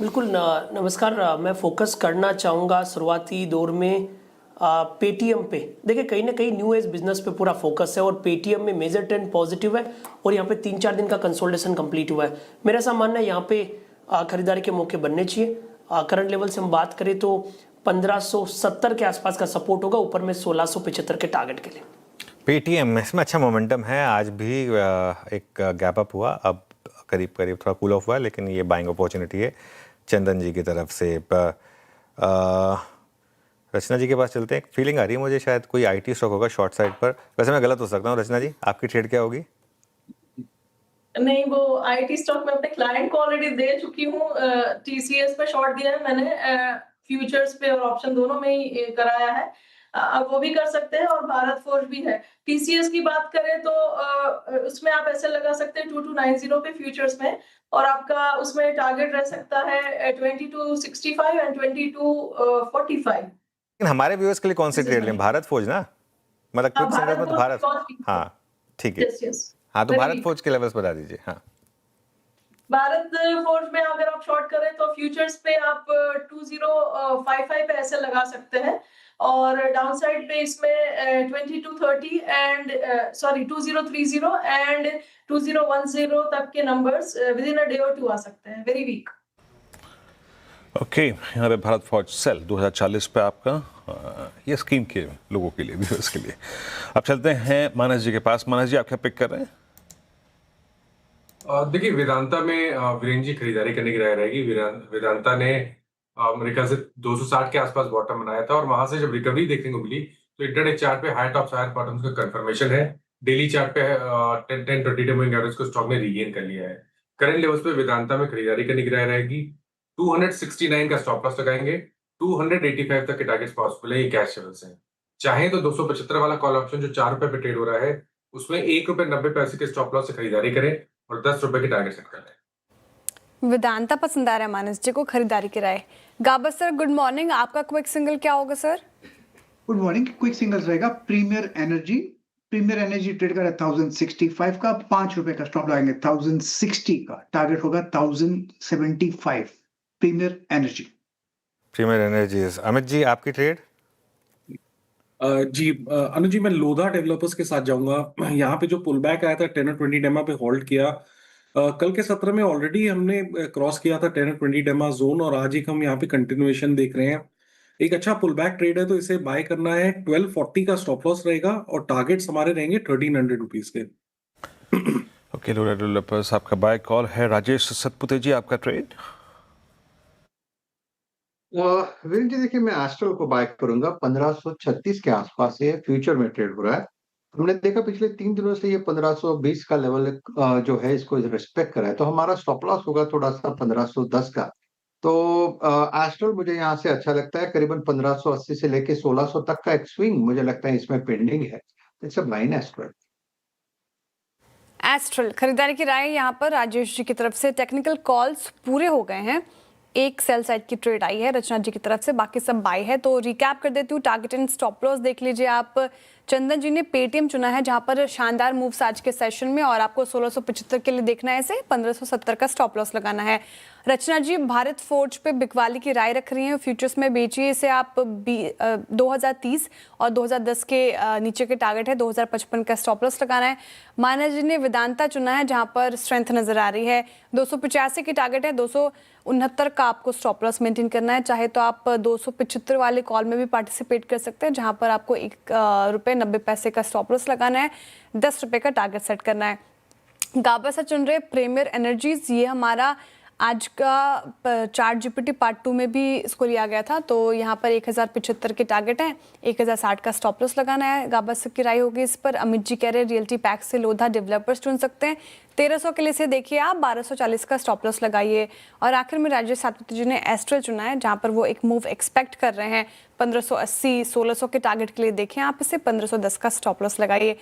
बिल्कुल नमस्कार। मैं फोकस करना चाहूँगा शुरुआती दौर में पेटीएम पे। देखिए कहीं ना कहीं न्यू एज बिजनेस पे पूरा फोकस है और पेटीएम में मेजर ट्रेंड पॉजिटिव है और यहाँ पे 3-4 दिन का कंसोलिडेशन कंप्लीट हुआ है। मेरा ऐसा मानना है यहाँ पे खरीदारी के मौके बनने चाहिए। करंट लेवल से हम बात करें तो 1570 के आसपास का सपोर्ट होगा, ऊपर में 1675 के टारगेट के लिए। पेटीएम इसमें अच्छा मोमेंटम है, आज भी एक गैप अप हुआ, अब करीब करीब थोड़ा कूल ऑफ हुआ है, लेकिन ये बाइंग अपॉर्चुनिटी है चंदन जी की तरफ से। रचना जी के पास चलते हैं। एक फीलिंग आ रही है मुझे शायद कोई आईटी स्टॉक होगा शॉर्ट साइड पर। वैसे मैं गलत हो सकता हूँ। रचना जी, आपकी ट्रेड क्या होगी? नहीं, वो आईटी स्टॉक में अपने क्लाइंट को ऑलरेडी दे चुकी हूँ। टीसीएस पे शॉर्ट दिया है मैंने, फ्यूचर्स पे और ऑप्शन दोनों में ही कराया है। अब वो भी कर सकते हैं और भारत फोर्ज भी है। टीसीएस की बात करें तो उसमें आप ऐसे लगा सकते हैं 2290 पे फ्यूचर्स में, और आपका उसमें टारगेट रह सकता है 2265 एंड 2245। लेकिन हमारे व्यूअर्स के लिए कौन सी ट्रेड लें? भारत फोर्ज ना, मतलब क्विक सिंगल में तो भारत। हाँ ठीक है। हाँ तो भारत फोर्ज के लेवल्स बता दीजिए। हाँ, भारत फोर्ज में अगर आप शॉर्ट करें तो फ्यूचर्स पे आप 2055 पे ऐसे लगा सकते हैं, और डाउनसाइड पे इसमें 2230 एंड 2030 एंड 2010 तक के numbers with in a day और टू आ सकते हैं। Very weak. ओके, यहाँ पे भारत फौज सेल 2040 पे आपका ये स्कीम के लोगों के लिए, व्यूअर्स के लिए। अब चलते हैं मानस जी के पास। मानस जी, आप क्या पिक कर रहे हैं? देखिए, वेदांता में वीरेंद्र जी खरीदारी करने की राय रहेगी। वेदांता ने मेरे ख्याल से 260 के आसपास बॉटम बनाया था, और वहां से जब रिकवरी देखने को मिली तो इंटरडे चार्ट पे हाई टॉप्स हायर बॉटम्स का कंफर्मेशन है। डेली चार्ट पे 10-20 मूविंग एवरेज को स्टॉक ने रीगेन कर लिया है। करंट लेवल्स पे वेदांता में खरीदारी करने की राय रहेगी। 269 का स्टॉप लॉस लगाएंगे। 285 तक के टारगेट्स पॉसिबल है। ये कैश लेवल्स हैं। चाहे तो 275 वाला कॉल ऑप्शन जो 4 रुपए पे ट्रेड हो रहा है, उसमें ₹1.90 के स्टॉप लॉस से खरीदारी करें और 10 रुपए की टारगेट सेट कर लें। वेदांता पसंद आ रहा है मानस जी को, खरीदारी की राय। Gabbar sir, good morning. आपका क्विक सिंगल क्या होगा sir? Good morning. Quick singles रहेगा premier energy. Premier energy trade कर रहा है 1065 का, 5 रुपए का स्टॉप लगाएंगे। 1060 का टारगेट होगा 1075। Premier energy. Premier energies. Amit ji, आपकी ट्रेड? जी अनुज जी, मैं लोधा डेवलपर्स के साथ जाऊंगा। यहाँ पे जो पुल बैक आया था 10 और 20 डेमा पे होल्ड किया। कल के सत्र में ऑलरेडी हमने क्रॉस किया था 10 और 20 डेमा जोन, और आज एक हम यहाँ पे कंटिन्यूएशन देख रहे हैं। एक अच्छा पुल बैक ट्रेड है, तो इसे बाय करना है। 1240 का स्टॉप लॉस रहेगा और टारगेट्स हमारे रहेंगे 1300 रुपीज के। ओके, लोधा डेवलपर्स आपका बाय कॉल है। राजेश सतपुते जी, आपका ट्रेड? वीरेंद्र जी, देखिए मैं एस्ट्रल को बाय करूंगा। 1536 के आसपास ये फ्यूचर में ट्रेड हो रहा है। हमने देखा पिछले 3 दिनों से ये 1520 का लेवल जो है इसको रिस्पेक्ट करा है, तो हमारा स्टॉप लॉस होगा थोड़ा सा 1510 का। तो एस्ट्रल मुझे यहाँ से अच्छा लगता है। करीबन 1580 से लेके 1600 तक का एक स्विंग मुझे लगता है इसमें पेंडिंग है। It's a buying astral. Astral खरीदारी की राय यहाँ पर राजेश जी की तरफ से। टेक्निकल कॉल्स पूरे हो गए हैं। एक सेल साइड की ट्रेड आई है रचना जी की तरफ से, बाकी सब बाय है। तो रिकैप कर देती हूँ। टारगेट एंड स्टॉप लॉस देख लीजिए आप। चंदन जी ने पेटीएम चुना है, जहां पर शानदार मूव्स आज के सेशन में, और आपको 1675 के लिए देखना है इसे। 1570 का स्टॉप लॉस लगाना है। रचना जी भारत फोर्ज पे बिकवाली की राय रख रही हैं। फ्यूचर्स में बेचिए इसे आप। 2030 और 2010 के नीचे के टारगेट है। 2055 का स्टॉप लॉस लगाना है। मानस जी ने वेदांता चुना है, जहां पर स्ट्रेंथ नजर आ रही है। 285 की टारगेट है। 269 का आपको स्टॉप लॉस मेंटेन करना है। चाहे तो आप 275 वाले कॉल में भी पार्टिसिपेट कर सकते हैं, जहां पर आपको ₹1.90 का स्टॉप लॉस लगाना है। 10 रुपए का टारगेट सेट करना है। गाबा से चुन रहे प्रीमियर एनर्जीज। ये हमारा आज का चार्ट जीपीटी पार्ट 2 में भी इसको लिया गया था। तो यहाँ पर 1075 के टारगेट है। 1060 का स्टॉप लॉस लगाना है। गाबा सब की राय होगी इस पर। अमित जी कह रहे हैं रियल्टी पैक से लोधा डेवलपर्स चुन सकते हैं। 1300 के लिए से देखिए आप। 1240 का स्टॉप लॉस लगाइए। और आखिर में राजेश सातपुते जी ने एस्ट्रल चुना है, जहाँ पर वो एक मूव एक्सपेक्ट कर रहे हैं। 1580 1600 के टारगेट के लिए देखें आप इसे। 1510 का स्टॉप लॉस लगाइए।